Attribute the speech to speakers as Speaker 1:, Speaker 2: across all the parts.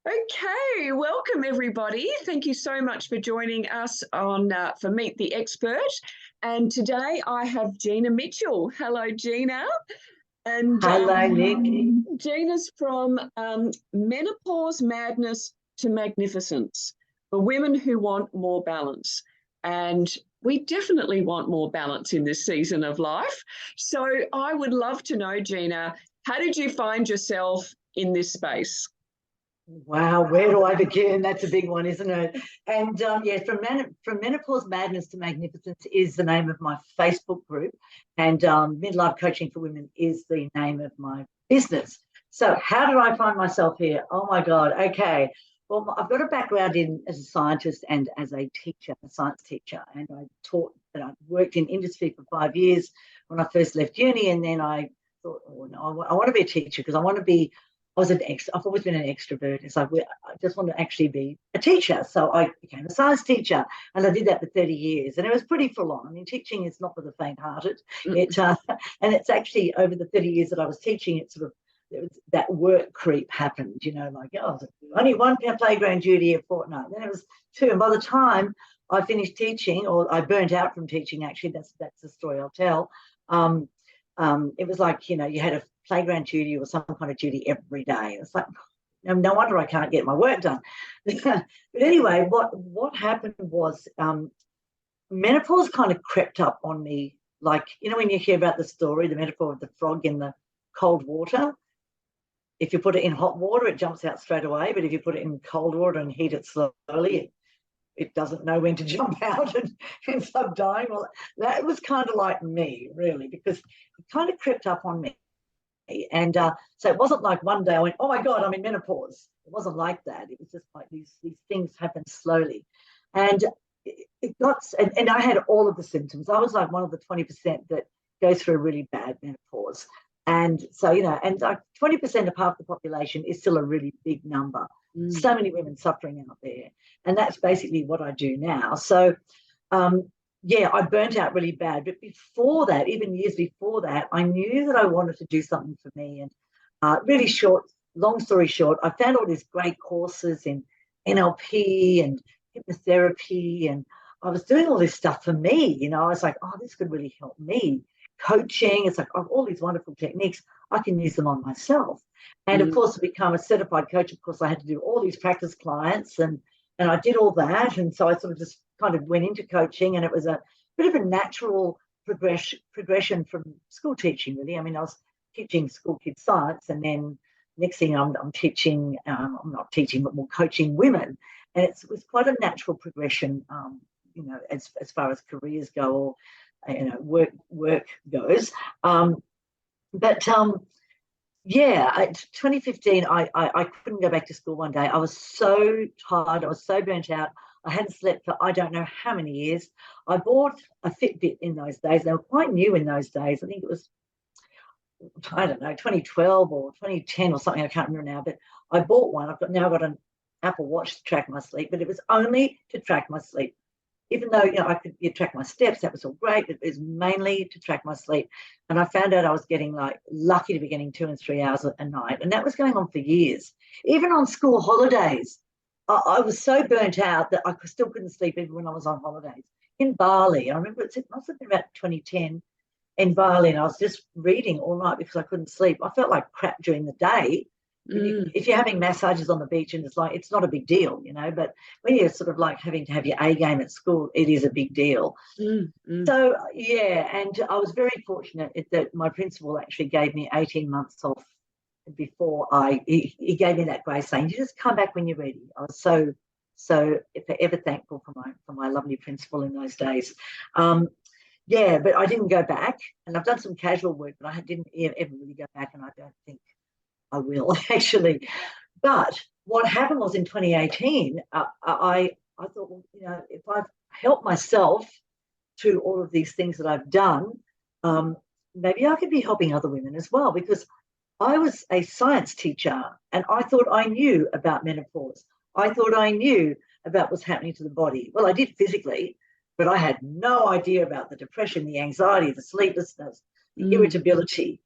Speaker 1: Okay, welcome everybody. Thank you so much for joining us on for Meet the Expert. And today I have Gina Mitchell. Hello, Gina. And
Speaker 2: Hello, Nick.
Speaker 1: Gina's from Menopause Madness to Magnificence for women who want more balance. And we definitely want more balance in this season of life. So I would love to know, Gina, how did you find yourself in this space?
Speaker 2: Wow, where do I begin? That's a big one, isn't it? And yeah, from Menopause Madness to Magnificence is the name of my Facebook group, and Midlife Coaching for Women is the name of my business. So how did I find myself here? Oh my God. Okay. Well, I've got a background as a scientist and as a teacher, a science teacher, and I taught that I worked in industry for 5 years when I first left uni, and then I thought, oh no, I want to be a teacher because I've always been an extrovert. It's like I just want to actually be a teacher. So I became a science teacher, and I did that for 30 years. And it was pretty full on. I mean, teaching is not for the faint-hearted. And it's actually over the 30 years that I was teaching, that work creep happened, like, oh, only one playground duty a fortnight. Then it was two. And by the time I finished teaching, or I burnt out from teaching, actually, that's the story I'll tell. It was like, you had a playground duty or some kind of duty every day. It's like, no wonder I can't get my work done. But anyway, what happened was menopause kind of crept up on me. Like, when you hear about the metaphor of the frog in the cold water, if you put it in hot water, it jumps out straight away. But if you put it in cold water and heat it slowly, it doesn't know when to jump out and ends up dying. Well, that was kind of like me, really, because it kind of crept up on me. And so it wasn't like one day I went, oh my God, I'm in menopause. It wasn't like that. It was just like these things happened slowly. And and I had all of the symptoms. I was like one of the 20% that goes through a really bad menopause. And so, and like 20% of half the population is still a really big number. So many women suffering out there. And that's basically what I do now. So, yeah, I burnt out really bad. But before that, even years before that, I knew that I wanted to do something for me. And long story short, I found all these great courses in NLP and hypnotherapy. And I was doing all this stuff for me. I was like, oh, this could really help me. Coaching, it's like, oh, all these wonderful techniques, I can use them on myself. And of course, to become a certified coach, of course, I had to do all these practice clients, and I did all that. And so I sort of just kind of went into coaching, and it was a bit of a natural progression from school teaching, really. I mean, I was teaching school kids science, and then next thing I'm teaching, I'm not teaching, but more coaching women. And it was quite a natural progression, as far as careers go, or work goes. Yeah, 2015, I couldn't go back to school one day. I was so tired. I was so burnt out. I hadn't slept for I don't know how many years. I bought a Fitbit in those days. They were quite new in those days. I think it was, I don't know, 2012 or 2010 or something. I can't remember now. But I bought one. I've got an Apple Watch to track my sleep, but it was only to track my sleep. Even though I could track my steps, that was all great. It was mainly to track my sleep. And I found out I was getting lucky to be getting 2 and 3 hours a night. And that was going on for years. Even on school holidays, I was so burnt out that I still couldn't sleep even when I was on holidays. In Bali, I remember it must have been about 2010 in Bali, and I was just reading all night because I couldn't sleep. I felt like crap during the day. If you're having massages on the beach, and it's not a big deal, but when you're sort of like having to have your A game at school, it is a big deal. So, yeah, and I was very fortunate that my principal actually gave me 18 months off before he gave me that grace saying, you just come back when you're ready. I was so forever thankful for my lovely principal in those days. Yeah, but I didn't go back, and I've done some casual work, but I didn't ever really go back, and I don't think I will actually. But what happened was in 2018, I thought, well, if I've helped myself through all of these things that I've done, maybe I could be helping other women as well, because I was a science teacher and I thought I knew about menopause. I thought I knew about what's happening to the body. Well, I did physically, but I had no idea about the depression, the anxiety, the sleeplessness, the irritability,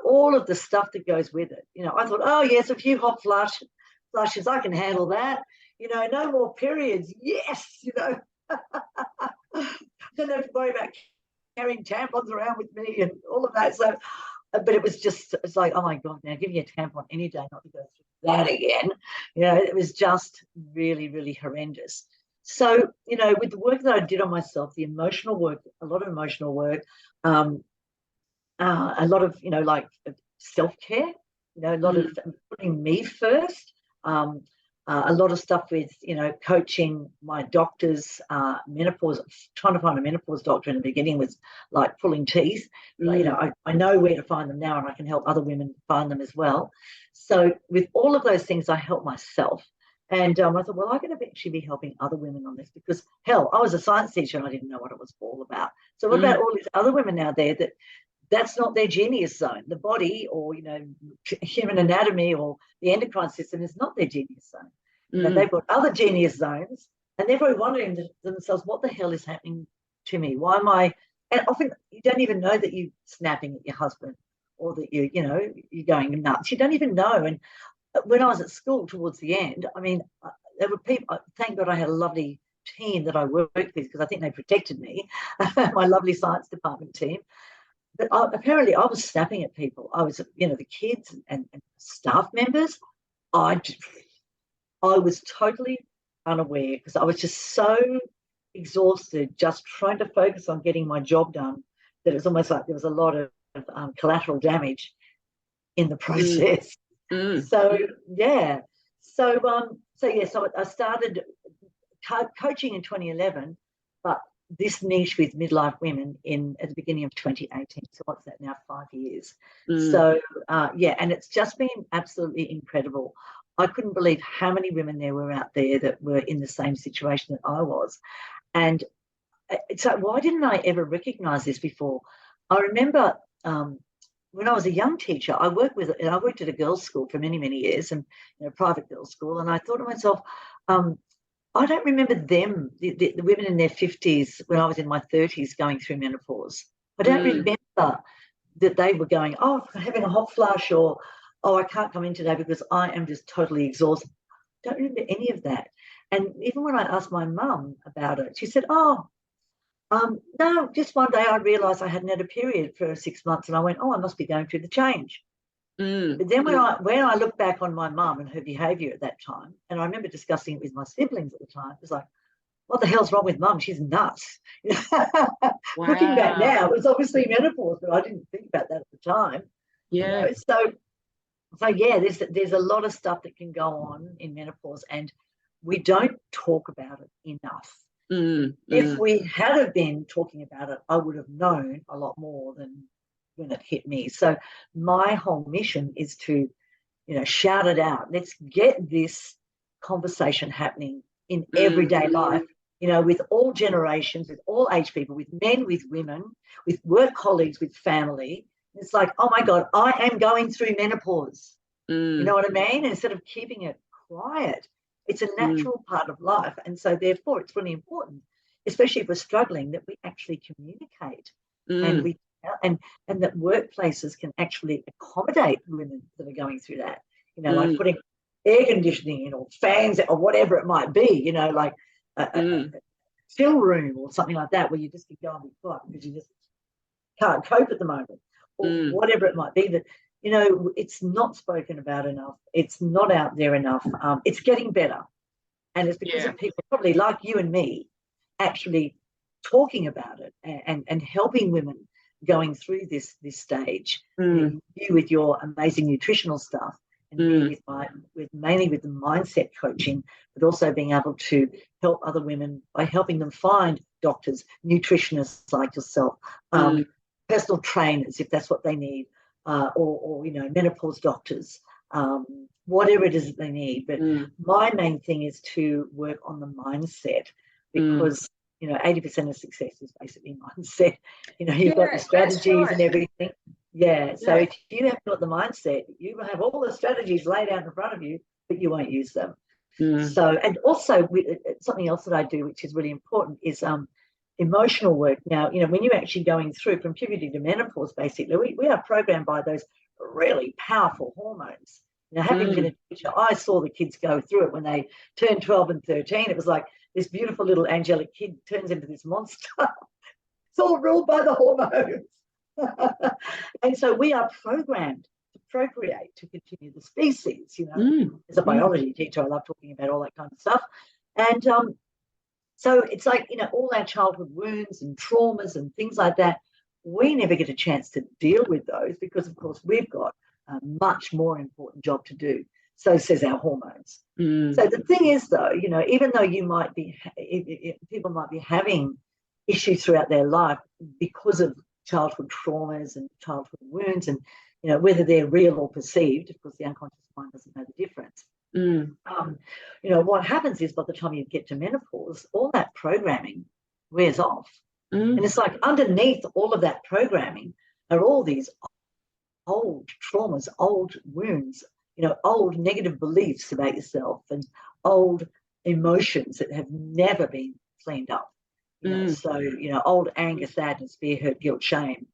Speaker 2: all of the stuff that goes with it. I thought, oh, yes, a few hot flushes, I can handle that. No more periods. Yes, don't have to worry about carrying tampons around with me and all of that. So, but it's like, oh my God, now give me a tampon any day, not to go through that again. It was just really, really horrendous. So, with the work that I did on myself, the emotional work, a lot of emotional work, a lot of, like self-care, a lot of putting me first, a lot of stuff with, coaching my doctors, menopause, trying to find a menopause doctor in the beginning was like pulling teeth. I know where to find them now, and I can help other women find them as well. So with all of those things, I help myself. And I thought, well, I could eventually be helping other women on this because, hell, I was a science teacher and I didn't know what it was all about. So what about all these other women out there that's not their genius zone? The body or, human anatomy or the endocrine system is not their genius zone. They've got other genius zones and they're probably wondering to themselves, what the hell is happening to me? Why am I? And often you don't even know that you're snapping at your husband or that you're going nuts. You don't even know. And when I was at school towards the end, I mean, there were people, thank God I had a lovely team that I worked with because I think they protected me, my lovely science department team. But apparently I was snapping at people. I was, the kids and staff members, I was totally unaware because I was just so exhausted just trying to focus on getting my job done that it was almost like there was a lot of collateral damage in the process. So yeah, so I started coaching in 2011, but this niche with midlife women at the beginning of 2018. So what's that now? 5 years. So and it's just been absolutely incredible. I couldn't believe how many women there were out there that were in the same situation that I was, and so why didn't I ever recognize this before? I remember. When I was a young teacher, I worked at a girls' school for many, many years, and a private girls' school. And I thought to myself, I don't remember them, the women in their 50s, when I was in my 30s, going through menopause. I don't remember that they were going, oh, I'm having a hot flush, or oh, I can't come in today because I am just totally exhausted. I don't remember any of that. And even when I asked my mum about it, she said, oh, no, just one day I realised I hadn't had a period for 6 months, and I went, oh, I must be going through the change. But then when I look back on my mum and her behaviour at that time, and I remember discussing it with my siblings at the time, it was like, what the hell's wrong with mum? She's nuts. Wow. Looking back now, it was obviously menopause, but I didn't think about that at the time.
Speaker 1: Yeah.
Speaker 2: So yeah, there's a lot of stuff that can go on in menopause, and we don't talk about it enough. If we had have been talking about it, I would have known a lot more than when it hit me. So my whole mission is to, shout it out. Let's get this conversation happening in everyday life, with all generations, with all age people, with men, with women, with work colleagues, with family. It's like, oh my God, I am going through menopause. You know what I mean? Instead of keeping it quiet. It's a natural part of life. And so therefore it's really important, especially if we're struggling, that we actually communicate and that workplaces can actually accommodate women that are going through that, like putting air conditioning in or fans or whatever it might be, like a chill room or something like that, where you just can go and be quiet because you just can't cope at the moment, or whatever it might be. That it's not spoken about enough. It's not out there enough. It's getting better. And it's because of people probably like you and me actually talking about it and helping women going through this stage. You with your amazing nutritional stuff, and me mainly with the mindset coaching, but also being able to help other women by helping them find doctors, nutritionists like yourself, personal trainers if that's what they need. Or menopause doctors, whatever it is that they need. But my main thing is to work on the mindset, because 80% of success is basically mindset. You've got the strategies and everything. So if you haven't got the mindset, you will have all the strategies laid out in front of you, but you won't use them. So, and also something else that I do, which is really important, is emotional work. Now, when you're actually going through from puberty to menopause, basically, we are programmed by those really powerful hormones. Having been a teacher, I saw the kids go through it when they turned 12 and 13. It was like this beautiful little angelic kid turns into this monster. It's all ruled by the hormones. And so we are programmed to procreate, to continue the species, As a biology teacher, I love talking about all that kind of stuff. And so it's like, all our childhood wounds and traumas and things like that, we never get a chance to deal with those because, of course, we've got a much more important job to do. So says our hormones. So the thing is, though, even though you might be, people might be having issues throughout their life because of childhood traumas and childhood wounds, and whether they're real or perceived, of course, the unconscious mind doesn't know the difference. What happens is by the time you get to menopause, all that programming wears off. And it's like underneath all of that programming are all these old traumas, old wounds, old negative beliefs about yourself and old emotions that have never been cleaned up. So, old anger, sadness, fear, hurt, guilt, shame,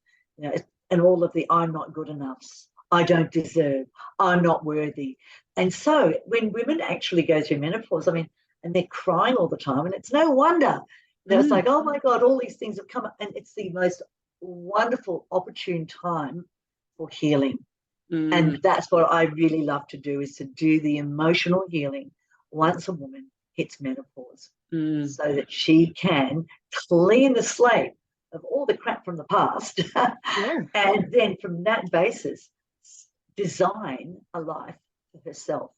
Speaker 2: and all of the I'm not good enough, I don't deserve, I'm not worthy. And so when women actually go through menopause, and they're crying all the time, and it's no wonder. It's like, oh my God, all these things have come up, and it's the most wonderful, opportune time for healing. And that's what I really love to do, is to do the emotional healing once a woman hits menopause, so that she can clean the slate of all the crap from the past, and then from that basis, design a life for herself.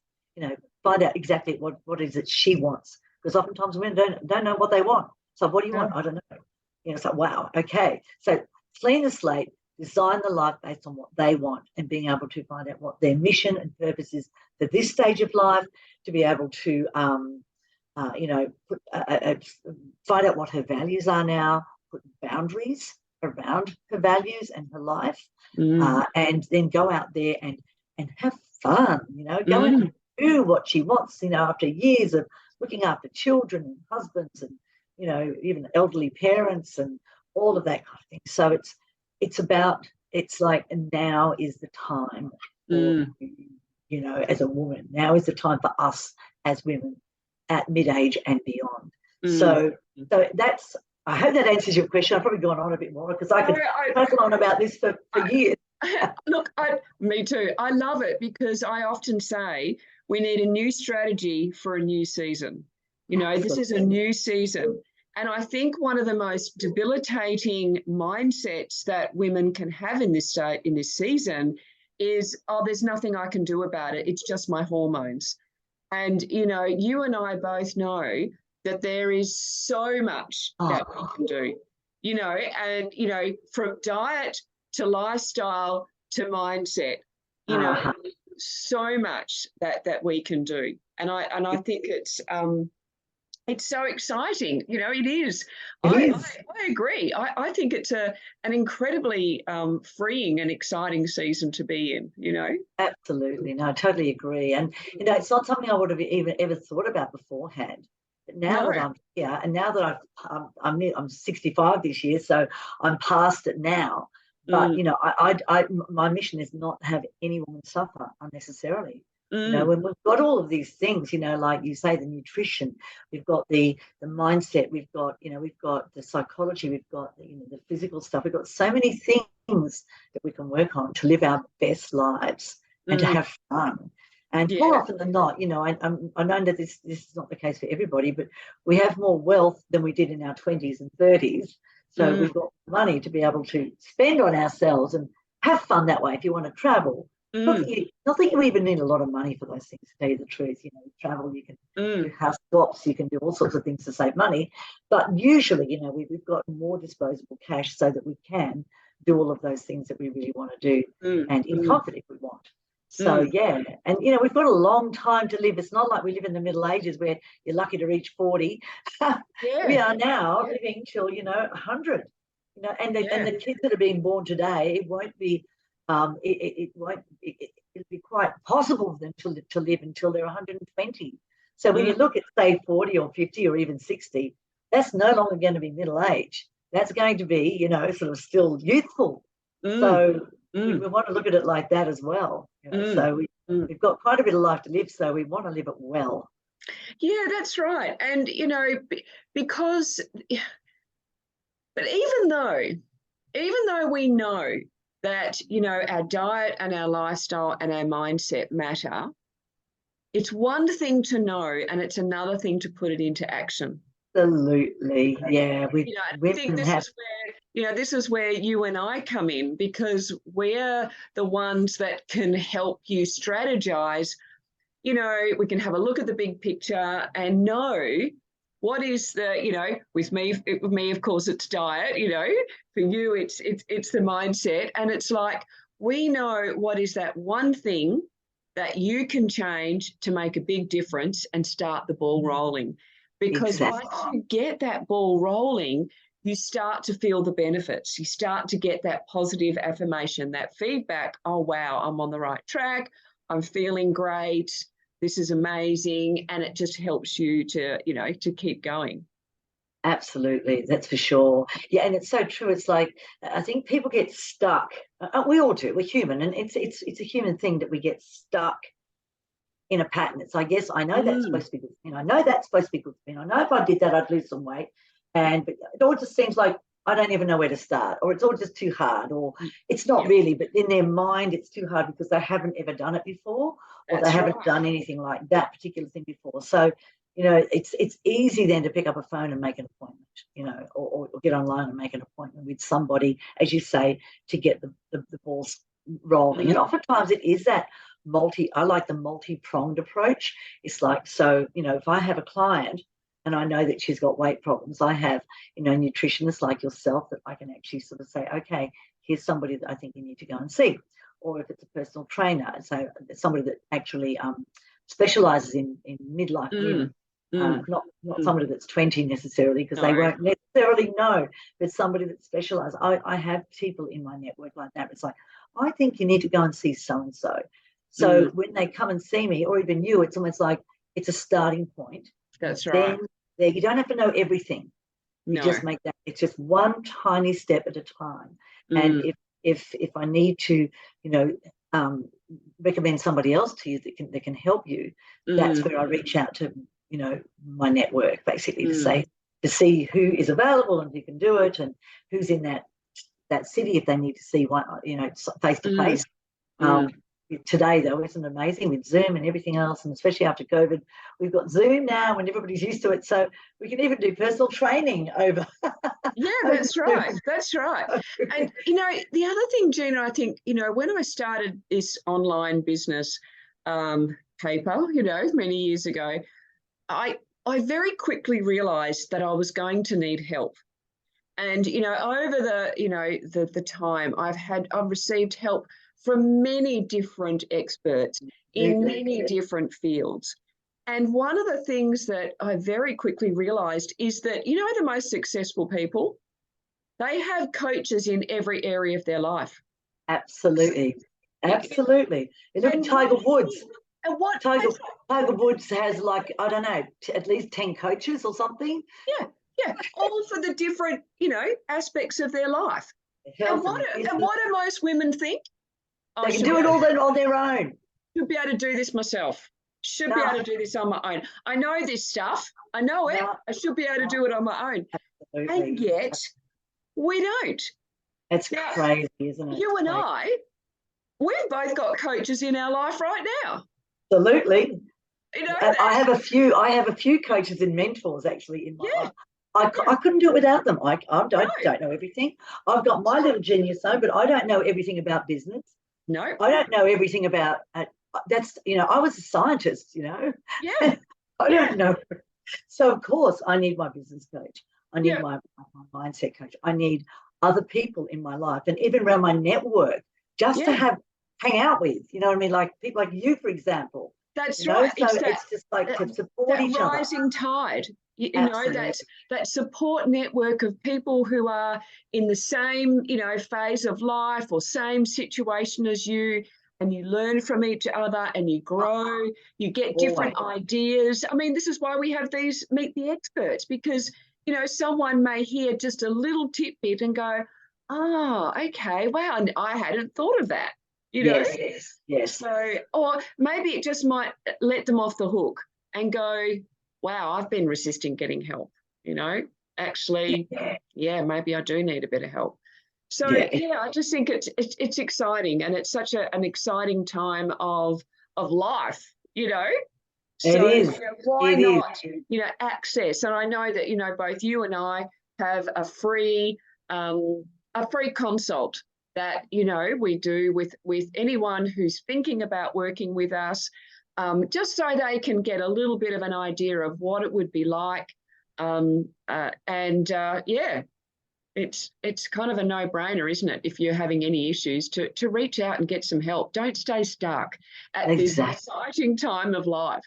Speaker 2: Find out exactly what is it she wants, because oftentimes women don't know what they want. So what do you want? I don't know. It's like, wow, okay. So clean the slate, design the life based on what they want, and being able to find out what their mission and purpose is for this stage of life, to be able to, find out what her values are now, put boundaries around her values and her life, and then go out there and have fun, go and do what she wants, after years of looking after children and husbands and, even elderly parents and all of that kind of thing. So it's like now is the time for you, as a woman. Now is the time for us as women at mid-age and beyond. So that's, I hope that answers your question. I've probably gone on a bit more because I could go on about this for years.
Speaker 1: Look, me too. I love it because I often say we need a new strategy for a new season. This is a new season. And I think one of the most debilitating mindsets that women can have in this season is, oh, there's nothing I can do about it. It's just my hormones. And, you and I both know that there is so much that we can do, and, from diet to lifestyle to mindset, so much that we can do. And I think it's so exciting. It is. I agree. I think it's an incredibly freeing and exciting season to be in,
Speaker 2: Absolutely. No, I totally agree. And, it's not something I would have even ever thought about beforehand. But now that I'm here, and now that I'm 65 this year, so I'm past it now. But, my mission is not to have any woman suffer unnecessarily. When we've got all of these things, like you say, the nutrition, we've got the mindset, we've got the psychology, we've got the physical stuff, we've got so many things that we can work on to live our best lives and to have fun. And more often than not, I know that this is not the case for everybody, but we have more wealth than we did in our 20s and 30s. So we've got money to be able to spend on ourselves and have fun that way. If you want to travel, not that you even need a lot of money for those things, to tell you the truth. Travel, you can do house swaps, you can do all sorts of things to save money. But usually, we've got more disposable cash so that we can do all of those things that we really want to do and in comfort if we want. So, and, we've got a long time to live. It's not like we live in the Middle Ages where you're lucky to reach 40. We are now living till, 100, and the kids that are being born today, it won't be, it'll be quite possible for them to live until they're 120. So when you look at, say, 40 or 50 or even 60, that's no longer going to be middle age. That's going to be, sort of still youthful. So we want to look at it like that as well. So we've got quite a bit of life to live, so we want to live it well.
Speaker 1: Yeah, that's right. And, you know, because, but even though we know that, you know, our diet and our lifestyle and our mindset matter, it's one thing to know and it's another thing to put it into action.
Speaker 2: Absolutely. Yeah.
Speaker 1: You know, I think this is where you and I come in, because we're the ones that can help you strategize. You know, we can have a look at the big picture and know what is the, you know, with me, of course, it's diet, you know, for you, it's the mindset. And it's like, we know what is that one thing that you can change to make a big difference and start the ball rolling. Because once you get that ball rolling, you start to feel the benefits. You start to get that positive affirmation, that feedback. Oh, wow, I'm on the right track. I'm feeling great. This is amazing. And it just helps you to, you know, to keep going.
Speaker 2: Absolutely, that's for sure. Yeah, and it's so true. It's like, I think people get stuck. We all do. We're human, and it's a human thing that we get stuck in a pattern. It's, I guess, I know that's supposed to be good for me. I know that's supposed to be good for me. I know if I did that, I'd lose some weight. But it all just seems like I don't even know where to start, or it's all just too hard, or it's not really, but in their mind, it's too hard because they haven't ever done it before, or they haven't done anything like that particular thing before. So, you know, it's easy then to pick up a phone and make an appointment, you know, or get online and make an appointment with somebody, as you say, to get the balls rolling. And oftentimes it is that I like the multi-pronged approach. It's like, so, you know, if I have a client and I know that she's got weight problems, I have, you know, nutritionists like yourself that I can actually sort of say, okay, here's somebody that I think you need to go and see. Or if it's a personal trainer, so somebody that actually specializes in midlife women. Not somebody that's 20 necessarily, because they won't necessarily know, but somebody that specializes. I have people in my network like that. It's like, I think you need to go and see so-and-so. So when they come and see me, or even you, it's almost like it's a starting point.
Speaker 1: That's right.
Speaker 2: Then you don't have to know everything. You just make that. It's just one tiny step at a time. And if I need to, you know, recommend somebody else to you that can help you, that's where I reach out to, you know, my network, basically, to see who is available and who can do it, and who's in that city if they need to see one, you know, face to face. Today, though, isn't it amazing with Zoom and everything else, and especially after COVID, we've got Zoom now and everybody's used to it, so we can even do personal training over.
Speaker 1: Yeah, that's right. That's right. And, you know, the other thing, Gina, I think, you know, when I started this online business paper, you know, many years ago, I very quickly realized that I was going to need help. And, you know, over the time I've received help from many different experts in many different fields. And one of the things that I very quickly realized is that, you know, the most successful people, they have coaches in every area of their life.
Speaker 2: Absolutely. Absolutely. You look at Tiger Woods.
Speaker 1: And what
Speaker 2: Tiger Woods has, like, I don't know, at least 10 coaches or something.
Speaker 1: Yeah, all for the different, you know, aspects of their life. And what do most women think?
Speaker 2: They can do it all on their own.
Speaker 1: Should be able to do this myself. Should be able to do this on my own. I know this stuff. I know it. I should be able to do it on my own. Absolutely. And yet, we don't.
Speaker 2: It's crazy, isn't it?
Speaker 1: You and I, we've both got coaches in our life right now.
Speaker 2: Absolutely.
Speaker 1: You know,
Speaker 2: I have a few coaches and mentors actually in my life. I couldn't do it without them. I don't know everything. I've got my little genius though, but I don't know everything about business.
Speaker 1: No.
Speaker 2: I don't know everything about that's, you know, I was a scientist, you know.
Speaker 1: Yeah.
Speaker 2: I don't know. So of course I need my business coach. I need my mindset coach. I need other people in my life, and even around my network, just to hang out with, you know what I mean? Like people like you, for example.
Speaker 1: That's right.
Speaker 2: So it's just like to support each other.
Speaker 1: Rising tide. You know, that support network of people who are in the same, you know, phase of life or same situation as you, and you learn from each other and you grow, you get different ideas. I mean, this is why we have these Meet the Experts, because, you know, someone may hear just a little tidbit and go, oh, okay, wow, and I hadn't thought of that. you know.
Speaker 2: Yes.
Speaker 1: So, or maybe it just might let them off the hook and go, wow, I've been resisting getting help, you know, actually, yeah, maybe I do need a bit of help. So yeah, I just think it's exciting, and it's such an exciting time of life, you know. So
Speaker 2: It is.
Speaker 1: you know, why not, you know, access? And I know that, you know, both you and I have a free consult that, you know, we do with anyone who's thinking about working with us, just so they can get a little bit of an idea of what it would be like. Yeah, it's kind of a no-brainer, isn't it? If you're having any issues, to reach out and get some help. Don't stay stuck at this exciting time of life.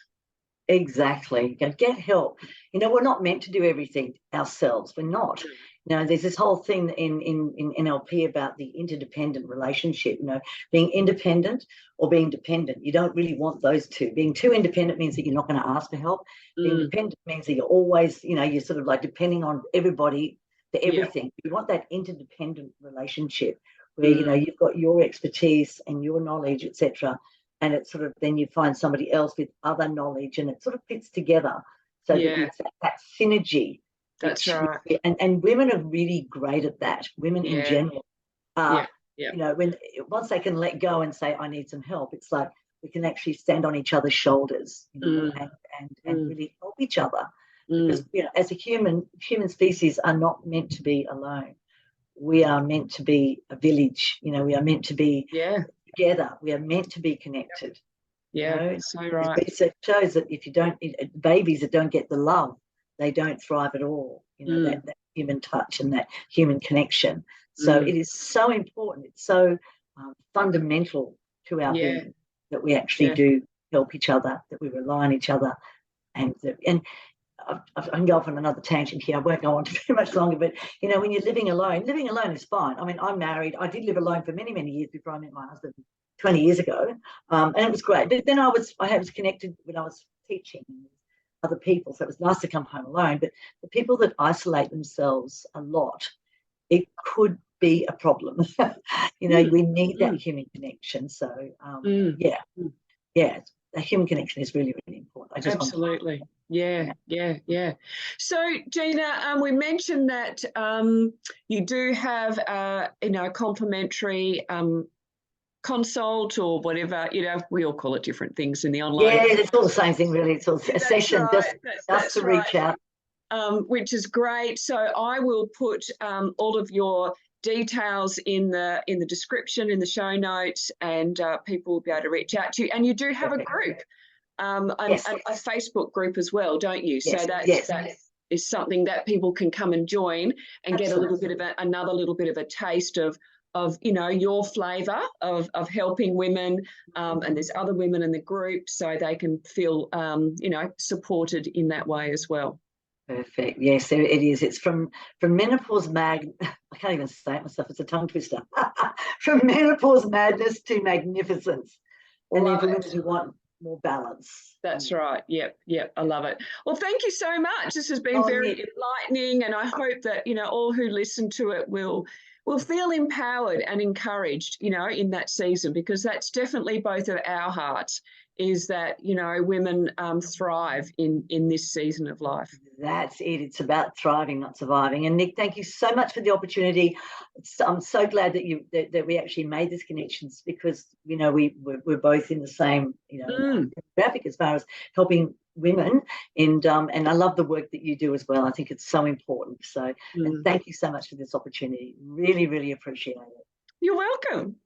Speaker 2: Exactly. Get help. You know, we're not meant to do everything ourselves. We're not. You know, there's this whole thing in NLP about the interdependent relationship, you know, being independent or being dependent. You don't really want those two. Being too independent means that you're not going to ask for help. Being dependent means that you're always, you know, you're sort of like depending on everybody for everything. You want that interdependent relationship where, you know, you've got your expertise and your knowledge, etc. And it's sort of, then you find somebody else with other knowledge, and it sort of fits together so that it's that synergy.
Speaker 1: That's right.
Speaker 2: And women are really great at that. Women in general are, you know, once they can let go and say, I need some help, it's like we can actually stand on each other's shoulders, you know, and really help each other. Because, you know, as a human species are not meant to be alone. We are meant to be a village, you know, we are meant to be together. We are meant to be connected.
Speaker 1: Yeah,
Speaker 2: you know?
Speaker 1: so right.
Speaker 2: Research shows that if you don't, babies that don't get the love, they don't thrive at all. You know, that human touch and that human connection. So it is so important. It's so fundamental to our being that we actually do help each other, that we rely on each other, and I can go off on another tangent here. I won't go on too much longer, but, you know, when you're living alone is fine. I mean, I'm married. I did live alone for many, many years before I met my husband 20 years ago, and it was great. But then I was connected when I was teaching other people, so it was nice to come home alone. But the people that isolate themselves a lot, it could be a problem. You know, we need that human connection. So, yeah, the human connection is really, really important. I just
Speaker 1: absolutely. Yeah. So, Gina, we mentioned that you do have, you know, a complimentary consult or whatever. You know, we all call it different things in the online.
Speaker 2: Yeah, it's all the same thing, really. It's all a session,
Speaker 1: right.
Speaker 2: just to reach out.
Speaker 1: Which is great. So I will put all of your details in the description, in the show notes, and people will be able to reach out to you. And you do have a group. A Facebook group as well, don't you? So that is something that people can come and join and get a little bit of another little bit of a taste of you know, your flavour of helping women, and there's other women in the group, so they can feel you know, supported in that way as well.
Speaker 2: Perfect. Yes, it is. It's from menopause I can't even say it myself. It's a tongue twister. From menopause madness to magnificence, and then for women who want more balance.
Speaker 1: That's right. Yep. I love it. Well, thank you so much. This has been very enlightening, and I hope that, you know, all who listen to it will feel empowered and encouraged, you know, in that season, because that's definitely both of our hearts, is that, you know, women thrive in this season of life.
Speaker 2: That's it. It's about thriving, not surviving. And Nick, thank you so much for the opportunity. I'm so glad that we actually made this connections, because, you know, we're both in the same, you know, graphic as far as helping women, and I love the work that you do as well. I think it's so important. So and thank you so much for this opportunity. Really, really appreciate it.
Speaker 1: You're welcome.